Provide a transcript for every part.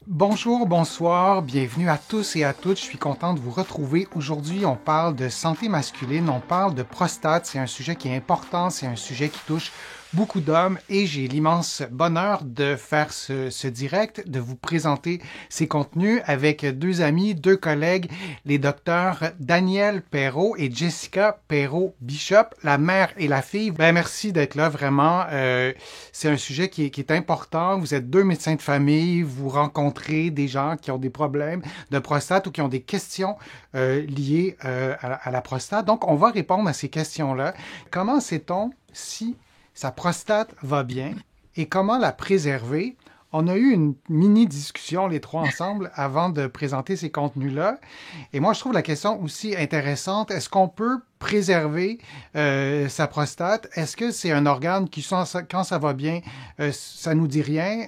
Bonjour, bonsoir, bienvenue à tous et à toutes. Je suis content de vous retrouver. Aujourd'hui, on parle de santé masculine, on parle de prostate. C'est un sujet qui est important, c'est un sujet qui touche beaucoup d'hommes et j'ai l'immense bonheur de faire ce direct, de vous présenter ces contenus avec deux amis, deux collègues, les docteurs Daniel Perrault et Jessica Perrault-Bishop, la mère et la fille. Merci d'être là, vraiment. C'est un sujet qui est important. Vous êtes deux médecins de famille, vous rencontrez des gens qui ont des problèmes de prostate ou qui ont des questions liées à la prostate. Donc, on va répondre à ces questions-là. Comment sait-on si sa prostate va bien et comment la préserver? On a eu une mini-discussion, les trois ensemble, avant de présenter ces contenus-là. Et moi, je trouve la question aussi intéressante. Est-ce qu'on peut préserver sa prostate? Est-ce que c'est un organe qui, quand ça va bien, ça nous dit rien?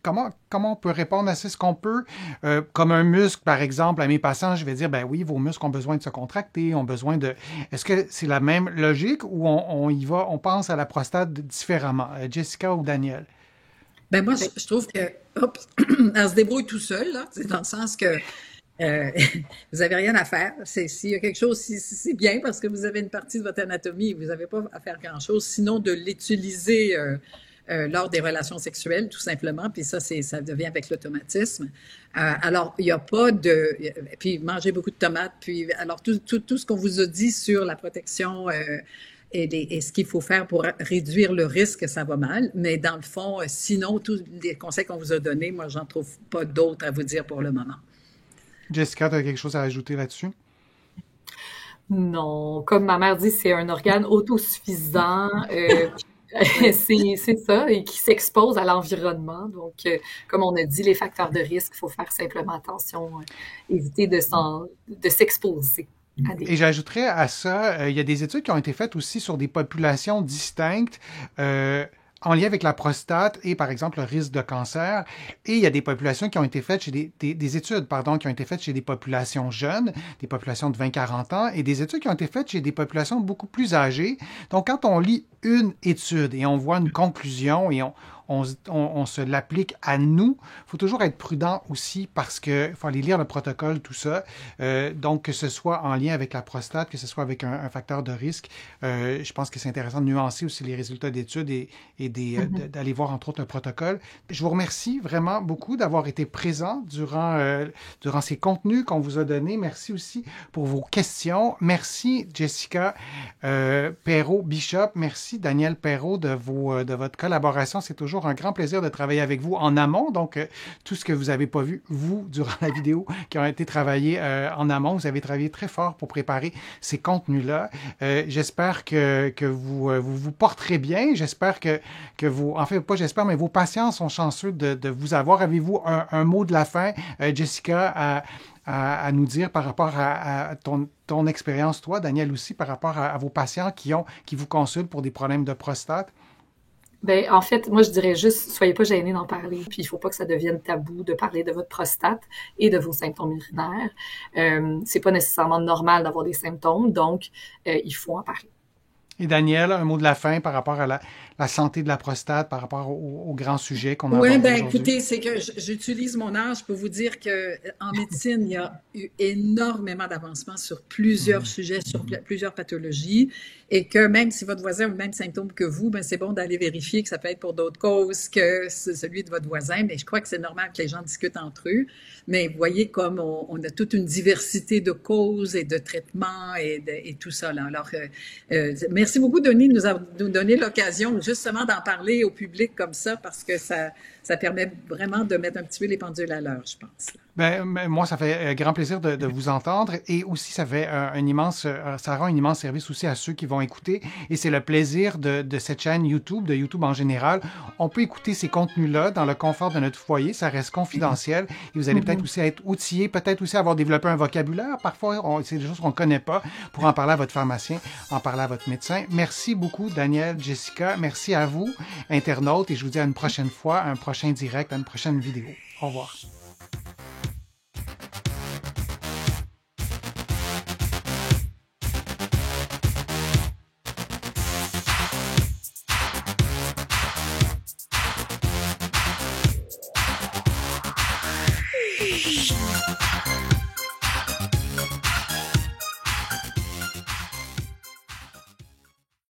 Comment on peut répondre à ça? Est-ce qu'on peut, comme un muscle, par exemple, à mes patients, je vais dire, ben oui, vos muscles ont besoin de se contracter, ont besoin de... Est-ce que c'est la même logique ou on y va, on pense à la prostate différemment? Jessica ou Daniel? Ben moi, je trouve que, hop, elle se débrouille tout seul, là. C'est dans le sens que euh, vous avez rien à faire. S'il y a quelque chose, si c'est bien parce que vous avez une partie de votre anatomie, vous n'avez pas à faire grand-chose, sinon de l'utiliser lors des relations sexuelles, tout simplement. Puis ça devient avec l'automatisme. Alors, il n'y a pas de... Puis manger beaucoup de tomates. Puis, alors, tout ce qu'on vous a dit sur la protection... et ce qu'il faut faire pour réduire le risque que ça va mal. Mais dans le fond, sinon, tous les conseils qu'on vous a donnés, moi, j'en trouve pas d'autres à vous dire pour le moment. Jessica, tu as quelque chose à ajouter là-dessus? Non, comme ma mère dit, c'est un organe autosuffisant. C'est ça, et qui s'expose à l'environnement. Donc, comme on a dit, les facteurs de risque, il faut faire simplement attention, éviter de s'exposer à des... Et j'ajouterais à ça, il y a des études qui ont été faites aussi sur des populations distinctes en lien avec la prostate et, par exemple, le risque de cancer. Et il y a des populations qui ont été faites chez des études, pardon, qui ont été faites chez des populations jeunes, des populations de 20-40 ans, et des études qui ont été faites chez des populations beaucoup plus âgées. Donc, quand on lit une étude et on voit une conclusion et on se l'applique à nous, il faut toujours être prudent aussi parce qu'il faut aller lire le protocole, tout ça. Donc, que ce soit en lien avec la prostate, que ce soit avec un facteur de risque, je pense que c'est intéressant de nuancer aussi les résultats d'études et d'aller voir entre autres un protocole. Je vous remercie vraiment beaucoup d'avoir été présent durant ces contenus qu'on vous a donnés. Merci aussi pour vos questions. Merci Jessica Perrault-Bishop. Merci Daniel Perrault de votre collaboration. C'est toujours un grand plaisir de travailler avec vous en amont. Donc, tout ce que vous n'avez pas vu, vous, durant la vidéo, qui a été travaillé en amont, vous avez travaillé très fort pour préparer ces contenus-là. J'espère que vous porterez bien. J'espère que vous, en fait, pas j'espère, mais vos patients sont chanceux de vous avoir. Avez-vous un mot de la fin, Jessica, à nous dire par rapport à ton expérience, toi, Daniel, aussi, par rapport à vos patients qui vous consultent pour des problèmes de prostate? Ben, en fait, moi, je dirais juste, soyez pas gênés d'en parler. Puis, il faut pas que ça devienne tabou de parler de votre prostate et de vos symptômes urinaires. C'est pas nécessairement normal d'avoir des symptômes, donc il faut en parler. Et Daniel, un mot de la fin par rapport à la santé de la prostate, par rapport au grand sujet qu'on a Oui, abordé ben aujourd'hui? écoutez, c'est que j'utilise mon âge pour vous dire que en médecine, il y a eu énormément d'avancements sur plusieurs sujets, sur plusieurs pathologies, et que même si votre voisin a le même symptôme que vous, ben c'est bon d'aller vérifier que ça peut être pour d'autres causes que celui de votre voisin. Mais je crois que c'est normal que les gens discutent entre eux. Mais vous voyez comme on a toute une diversité de causes et de traitements et tout ça là. Alors, merci beaucoup, Denis, de nous donner l'occasion justement d'en parler au public comme ça parce que ça permet vraiment de mettre un petit peu les pendules à l'heure, je pense. Ben, moi, ça fait grand plaisir de vous entendre et aussi ça fait ça rend un immense service aussi à ceux qui vont écouter et c'est le plaisir de cette chaîne YouTube, de YouTube en général. On peut écouter ces contenus-là dans le confort de notre foyer, ça reste confidentiel et vous allez peut-être aussi être outillé, peut-être aussi avoir développé un vocabulaire. Parfois, c'est des choses qu'on ne connaît pas pour en parler à votre pharmacien, en parler à votre médecin. Merci beaucoup, Daniel, Jessica. Merci à vous, internautes, et je vous dis à une prochaine fois, à un prochain direct, à une prochaine vidéo. Au revoir.